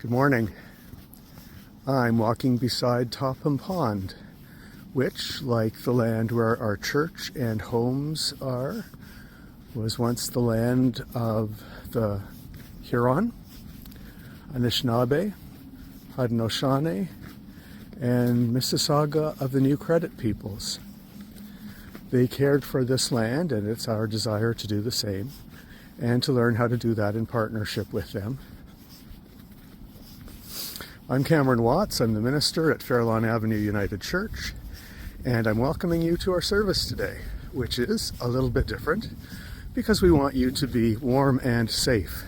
Good morning. I'm walking beside Topham Pond, which, like the land where our church and homes are, was once the land of the Huron, Anishinaabe, Haudenosaunee, and Mississauga of the New Credit peoples. They cared for this land, and it's our desire to do the same, and to learn how to do that in partnership with them. I'm Cameron Watts. I'm the minister at Fairlawn Avenue United Church, and I'm welcoming you to our service today, which is a little bit different because we want you to be warm and safe.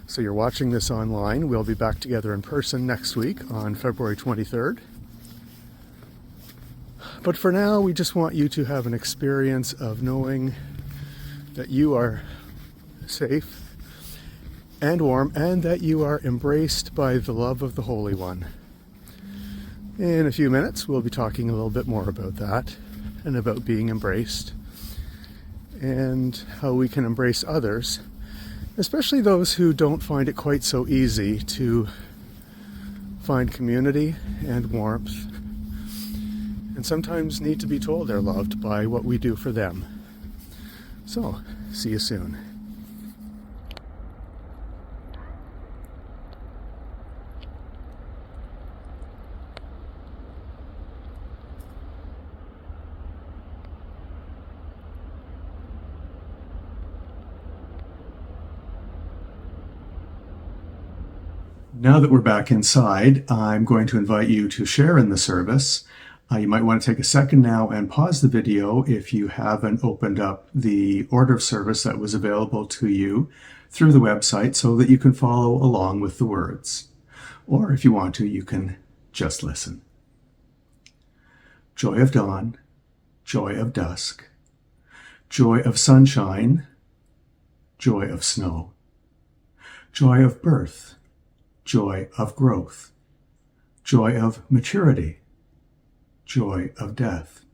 So you're watching this online. We'll be back together in person next week on February 23rd. But for now, we just want you to have an experience of knowing that you are safe and warm, and that you are embraced by the love of the Holy One. In a few minutes, we'll be talking a little bit more about that, and about being embraced, and how we can embrace others, especially those who don't find it quite so easy to find community and warmth, and sometimes need to be told they're loved by what we do for them. So, see you soon. Now that we're back inside, I'm going to invite you to share in the service. You might want to take a second now and pause the video if you haven't opened up the order of service that was available to you through the website so that you can follow along with the words. Or if you want to, you can just listen. Joy of dawn, joy of dusk, joy of sunshine, joy of snow, joy of birth, joy of growth, joy of maturity, joy of death.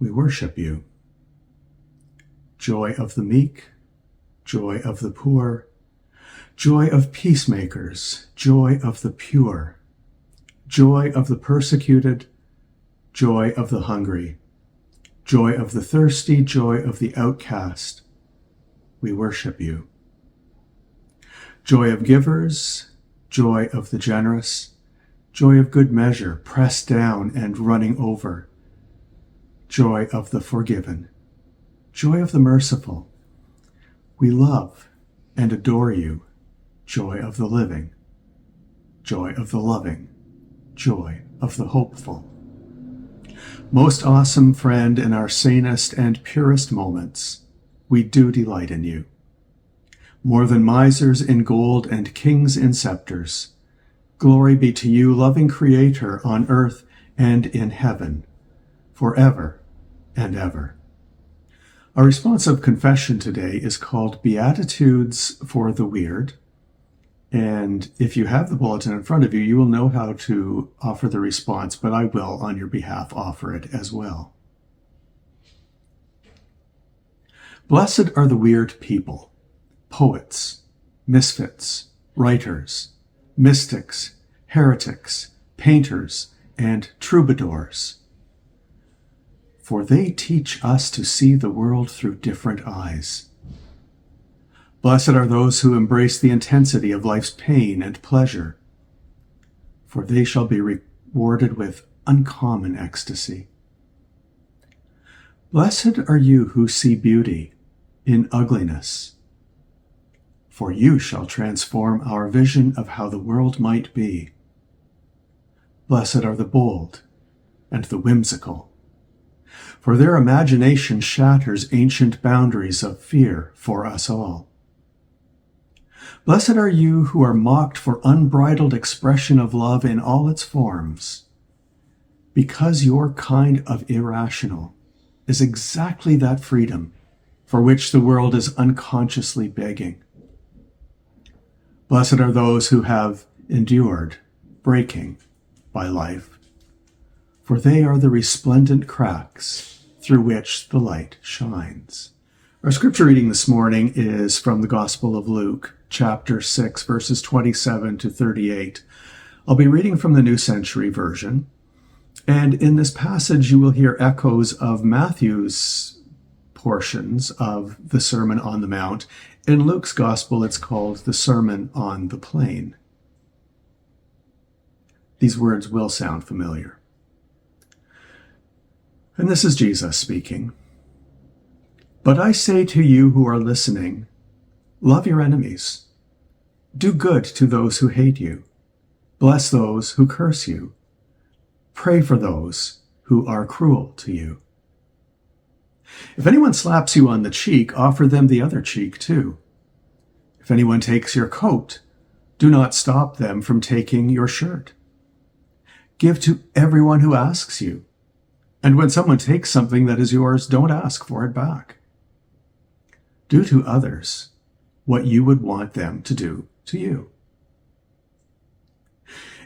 We worship you. Joy of the meek, joy of the poor, joy of peacemakers, joy of the pure, joy of the persecuted, joy of the hungry, joy of the thirsty, joy of the outcast. We worship you. Joy of givers, joy of the generous, joy of good measure, pressed down and running over, joy of the forgiven, joy of the merciful. We love and adore you, joy of the living, joy of the loving, joy of the hopeful. Most awesome friend in our sanest and purest moments, we do delight in you. More than misers in gold and kings in scepters, glory be to you, loving Creator on earth and in heaven, forever and ever. Our responsive confession today is called Beatitudes for the Weird. And if you have the bulletin in front of you, you will know how to offer the response, but I will, on your behalf, offer it as well. Blessed are the weird people, poets, misfits, writers, mystics, heretics, painters, and troubadours. For they teach us to see the world through different eyes. Blessed are those who embrace the intensity of life's pain and pleasure, for they shall be rewarded with uncommon ecstasy. Blessed are you who see beauty in ugliness, for you shall transform our vision of how the world might be. Blessed are the bold and the whimsical, for their imagination shatters ancient boundaries of fear for us all. Blessed are you who are mocked for unbridled expression of love in all its forms, because your kind of irrational is exactly that freedom for which the world is unconsciously begging. Blessed are those who have endured breaking by life, for they are the resplendent cracks through which the light shines. Our scripture reading this morning is from the Gospel of Luke, chapter 6, verses 27 to 38. I'll be reading from the New Century Version. And in this passage, you will hear echoes of Matthew's portions of the Sermon on the Mount. In Luke's Gospel, it's called the Sermon on the Plain. These words will sound familiar. And this is Jesus speaking. But I say to you who are listening, love your enemies. Do good to those who hate you. Bless those who curse you. Pray for those who are cruel to you. If anyone slaps you on the cheek, offer them the other cheek too. If anyone takes your coat, do not stop them from taking your shirt. Give to everyone who asks you. And when someone takes something that is yours, don't ask for it back. Do to others what you would want them to do to you.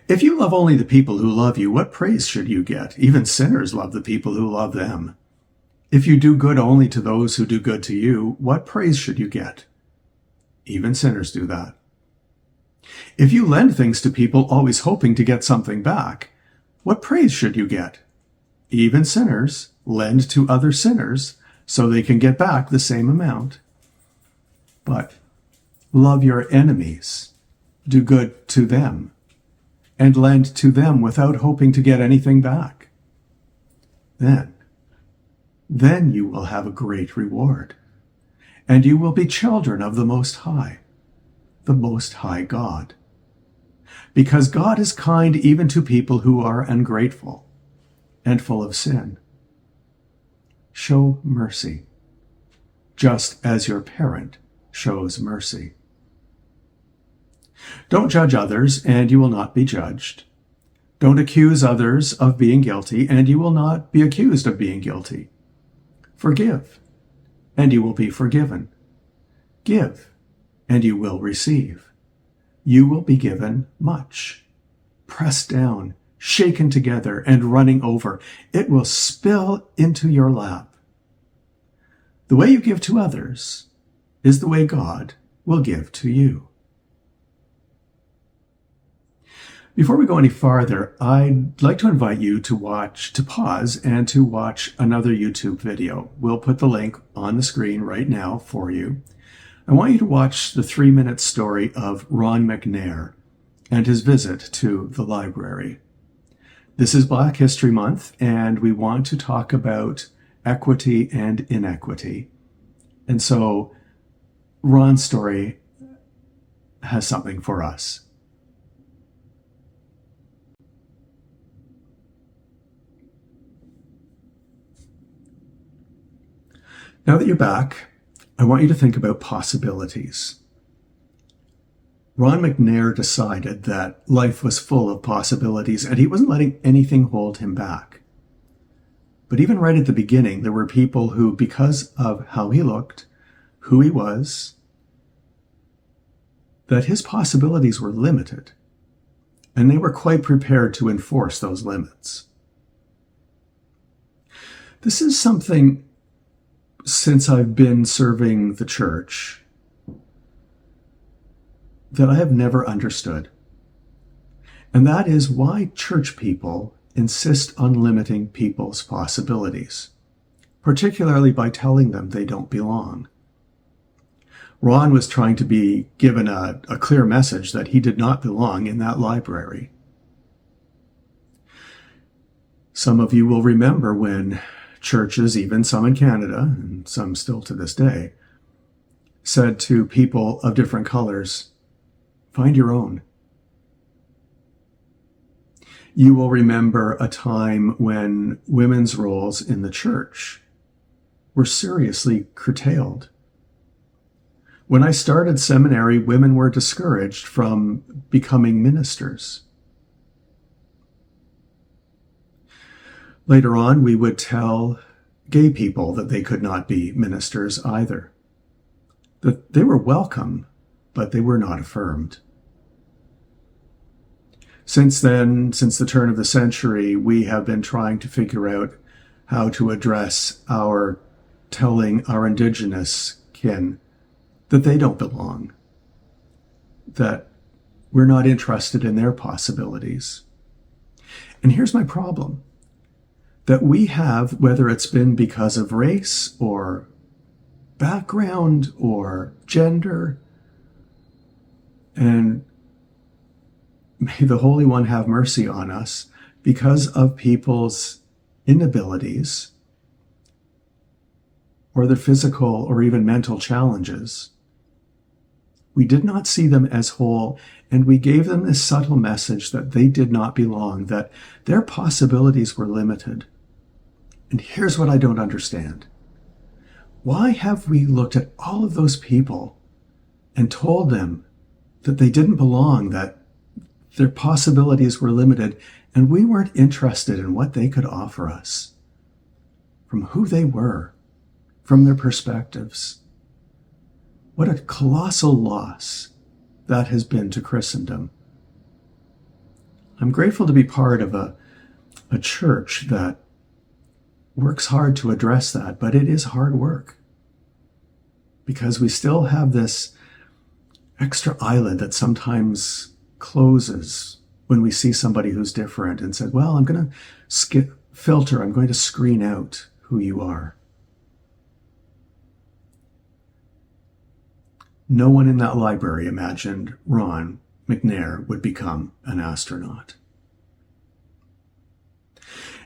If you love only the people who love you, what praise should you get? Even sinners love the people who love them. If you do good only to those who do good to you, what praise should you get? Even sinners do that. If you lend things to people always hoping to get something back, what praise should you get? Even sinners lend to other sinners so they can get back the same amount. But love your enemies, do good to them, and lend to them without hoping to get anything back. Then you will have a great reward, and you will be children of the Most High God. Because God is kind even to people who are ungrateful and full of sin. Show mercy, just as your parent shows mercy. Don't judge others, and you will not be judged. Don't accuse others of being guilty, and you will not be accused of being guilty. Forgive, and you will be forgiven. Give, and you will receive. You will be given much. Pressed down, shaken together, and running over. It will spill into your lap. The way you give to others is the way God will give to you. Before we go any farther, I'd like to invite you to pause and to watch another YouTube video. We'll put the link on the screen right now for you. I want you to watch the 3-minute story of Ron McNair and his visit to the library. This is Black History Month, and we want to talk about equity and inequity. And so Ron's story has something for us. Now that you're back, I want you to think about possibilities. Ron McNair decided that life was full of possibilities, and he wasn't letting anything hold him back. But even right at the beginning, there were people who, because of how he looked, who he was, that his possibilities were limited, and they were quite prepared to enforce those limits. This is something, since I've been serving the church, that I have never understood. And that is why church people insist on limiting people's possibilities, particularly by telling them they don't belong. Ron was trying to be given a clear message that he did not belong in that library. Some of you will remember when churches, even some in Canada, and some still to this day, said to people of different colors, find your own. You will remember a time when women's roles in the church were seriously curtailed. When I started seminary, women were discouraged from becoming ministers. Later on, we would tell gay people that they could not be ministers either, that they were welcome, but they were not affirmed. Since then, since the turn of the century, we have been trying to figure out how to address telling our indigenous kin that they don't belong, that we're not interested in their possibilities. And here's my problem. That we have, whether it's been because of race or background or gender, and may the Holy One have mercy on us, because of people's inabilities or their physical or even mental challenges, we did not see them as whole, and we gave them this subtle message that they did not belong, that their possibilities were limited. And here's what I don't understand. Why have we looked at all of those people and told them that they didn't belong, that their possibilities were limited, and we weren't interested in what they could offer us, from who they were, from their perspectives? What a colossal loss that has been to Christendom. I'm grateful to be part of a church that works hard to address that, but it is hard work because we still have this extra eyelid that sometimes closes when we see somebody who's different and said, well, I'm going to filter, I'm going to screen out who you are. No one in that library imagined Ron McNair would become an astronaut.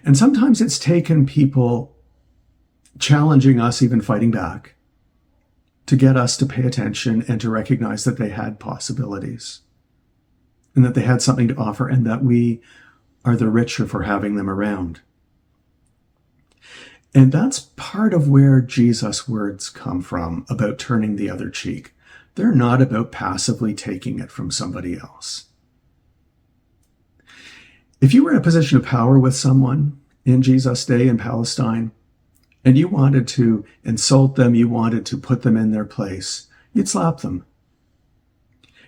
And sometimes it's taken people challenging us, even fighting back, to get us to pay attention and to recognize that they had possibilities and that they had something to offer and that we are the richer for having them around. And that's part of where Jesus' words come from about turning the other cheek. They're not about passively taking it from somebody else. If you were in a position of power with someone in Jesus' day in Palestine, and you wanted to insult them, you wanted to put them in their place, you'd slap them.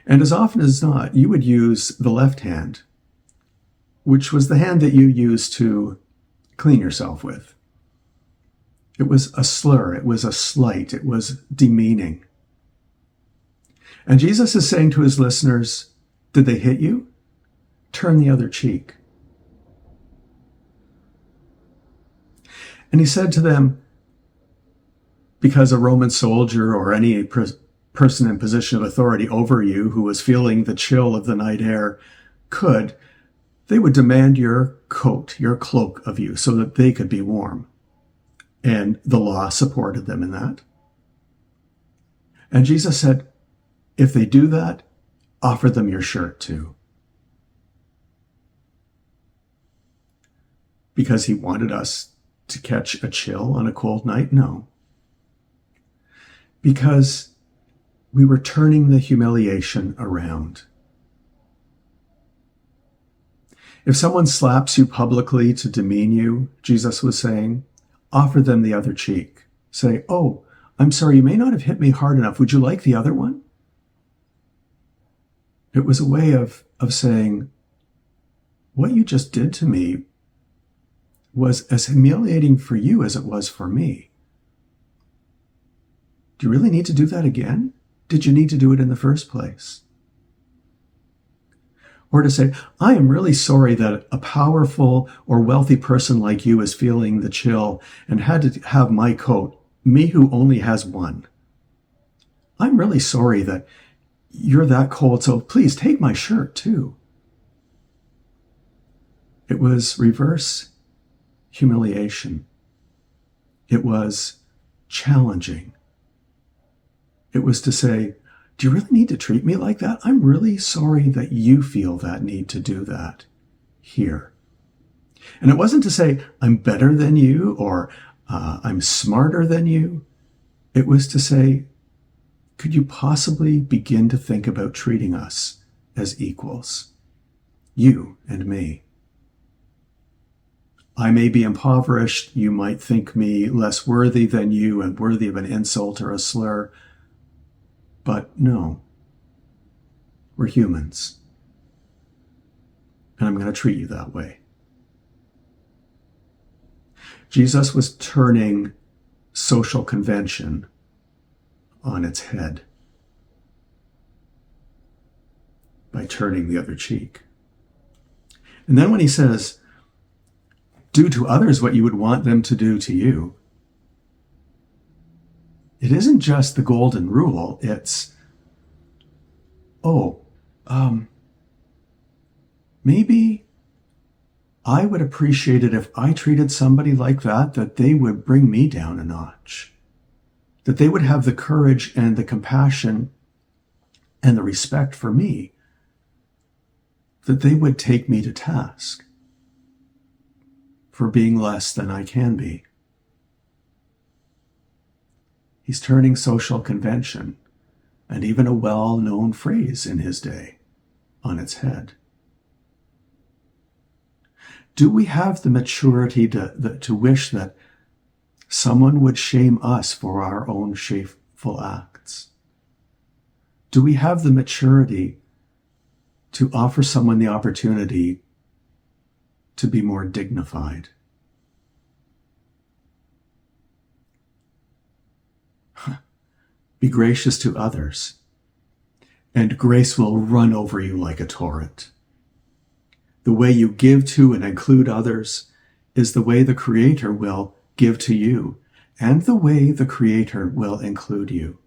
And as often as not, you would use the left hand, which was the hand that you used to clean yourself with. It was a slur, it was a slight, it was demeaning. And Jesus is saying to his listeners, did they hit you? Turn the other cheek. And he said to them, because a Roman soldier or any person in position of authority over you who was feeling the chill of the night air could, they would demand your coat, your cloak of you so that they could be warm. And the law supported them in that. And Jesus said, if they do that, offer them your shirt too. Because he wanted us to catch a chill on a cold night? No. Because we were turning the humiliation around. If someone slaps you publicly to demean you, Jesus was saying, offer them the other cheek. Say, oh, I'm sorry, you may not have hit me hard enough. Would you like the other one? It was a way of saying, what you just did to me was as humiliating for you as it was for me. Do you really need to do that again? Did you need to do it in the first place? Or to say, I am really sorry that a powerful or wealthy person like you is feeling the chill and had to have my coat, me who only has one. I'm really sorry that you're that cold, so please take my shirt too. It was reverse humiliation. It was challenging. It was to say, do you really need to treat me like that? I'm really sorry that you feel that need to do that here. And it wasn't to say, I'm better than you or I'm smarter than you. It was to say, could you possibly begin to think about treating us as equals? You and me. I may be impoverished. You might think me less worthy than you and worthy of an insult or a slur. But no, we're humans. And I'm going to treat you that way. Jesus was turning social convention on its head. by turning the other cheek. And then when he says, do to others what you would want them to do to you, it isn't just the golden rule. It's, maybe I would appreciate it if I treated somebody like that they would bring me down a notch, that they would have the courage and the compassion and the respect for me, that they would take me to task for being less than I can be. He's turning social convention, and even a well-known phrase in his day, on its head. Do we have the maturity to wish that someone would shame us for our own shameful acts? Do we have the maturity to offer someone the opportunity to be more dignified? Be gracious to others, and grace will run over you like a torrent. The way you give to and include others is the way the Creator will give to you, and the way the Creator will include you.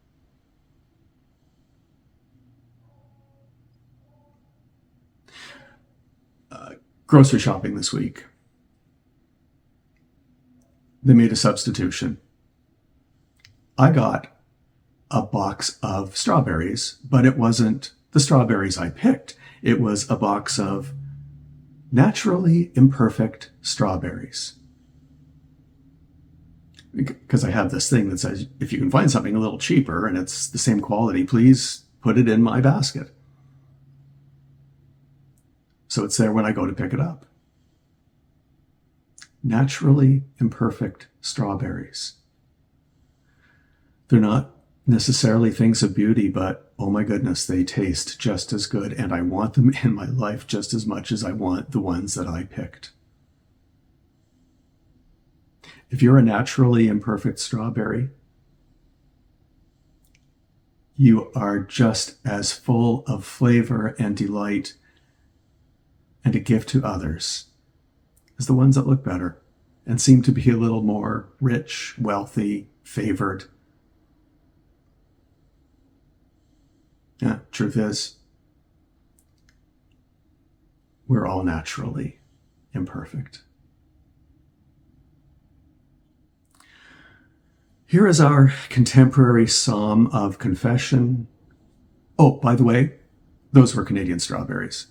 Grocery shopping this week. They made a substitution. I got a box of strawberries, but it wasn't the strawberries I picked. It was a box of naturally imperfect strawberries. Because I have this thing that says, if you can find something a little cheaper and it's the same quality, please put it in my basket. So it's there when I go to pick it up. Naturally imperfect strawberries. They're not necessarily things of beauty, but oh my goodness, they taste just as good, and I want them in my life just as much as I want the ones that I picked. If you're a naturally imperfect strawberry, you are just as full of flavor and delight and a gift to others as the ones that look better and seem to be a little more rich, wealthy, favored. Yeah, truth is, we're all naturally imperfect. Here is our contemporary psalm of confession. Oh, by the way, those were Canadian strawberries.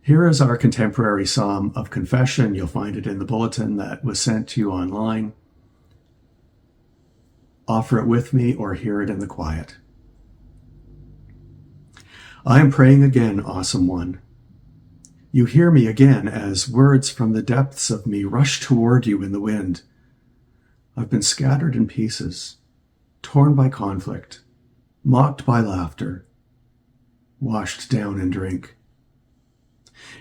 Here is our contemporary psalm of confession. You'll find it in the bulletin that was sent to you online. Offer it with me or hear it in the quiet. I am praying again, awesome one. You hear me again as words from the depths of me rush toward you in the wind. I've been scattered in pieces, torn by conflict, mocked by laughter, washed down in drink.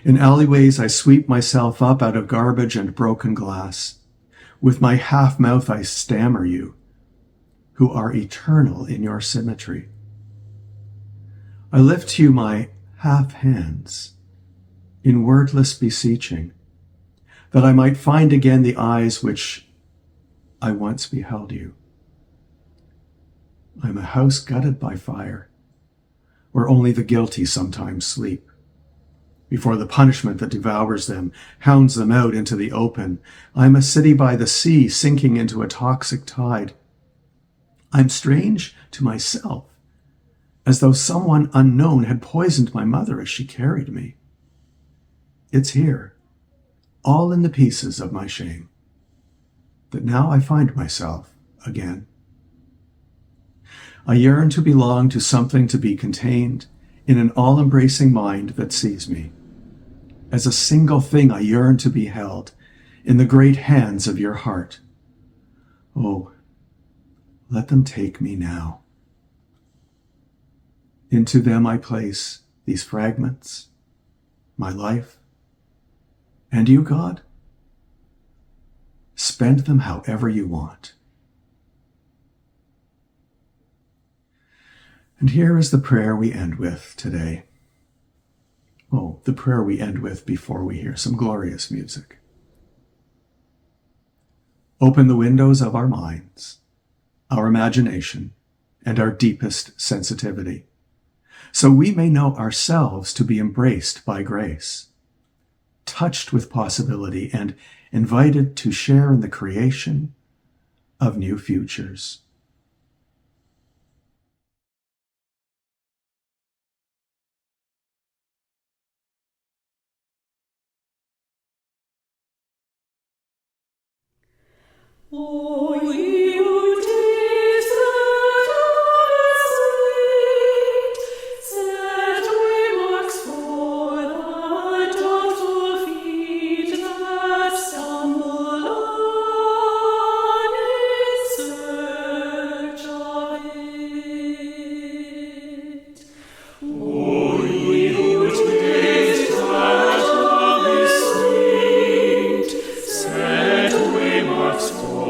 In alleyways, I sweep myself up out of garbage and broken glass. With my half mouth, I stammer you, who are eternal in your symmetry. I lift to you my half hands in wordless beseeching, that I might find again the eyes which I once beheld you. I am a house gutted by fire, where only the guilty sometimes sleep, before the punishment that devours them hounds them out into the open. I am a city by the sea, sinking into a toxic tide. I am strange to myself, as though someone unknown had poisoned my mother as she carried me. It's here, all in the pieces of my shame, that now I find myself again. I yearn to belong to something to be contained in an all-embracing mind that sees me. As a single thing I yearn to be held in the great hands of your heart. Oh, let them take me now. Into them I place these fragments, my life, and you, God. Spend them however you want. And here is the prayer we end with today. Oh, the prayer we end with before we hear some glorious music. Open the windows of our minds, our imagination, and our deepest sensitivity, so we may know ourselves to be embraced by grace, touched with possibility, and invited to share in the creation of new futures. Oh, you taste set waymarks for the doubtful feet that stumble on in search of it. Oh, you taste that love is sweet, set waymarks for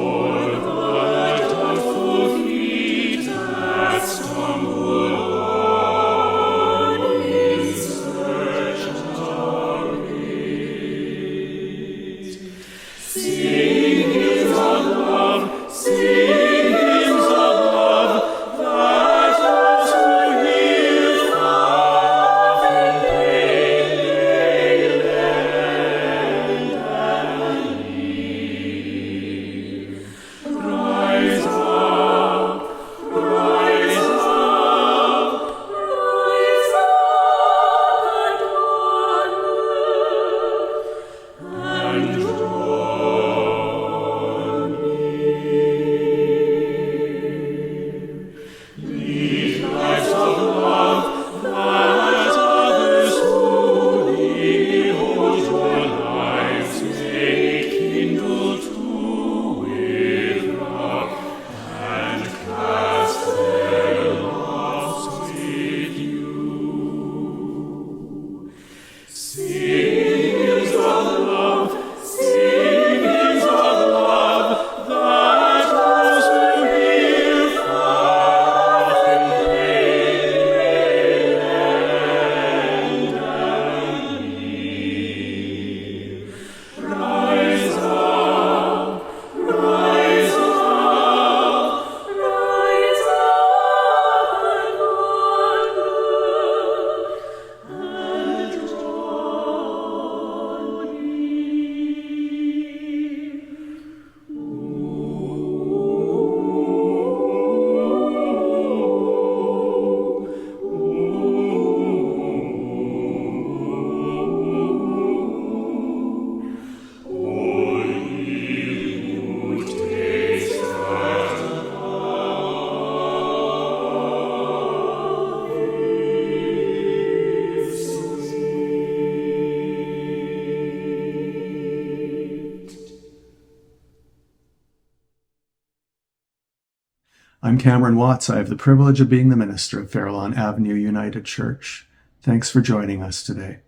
I'm Cameron Watts. I have the privilege of being the minister of Fairlawn Avenue United Church. Thanks for joining us today.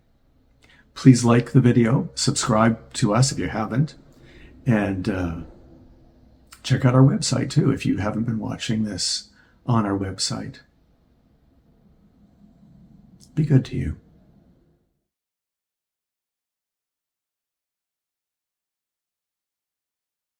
Please like the video, subscribe to us if you haven't, and check out our website too if you haven't been watching this on our website. Be good to you.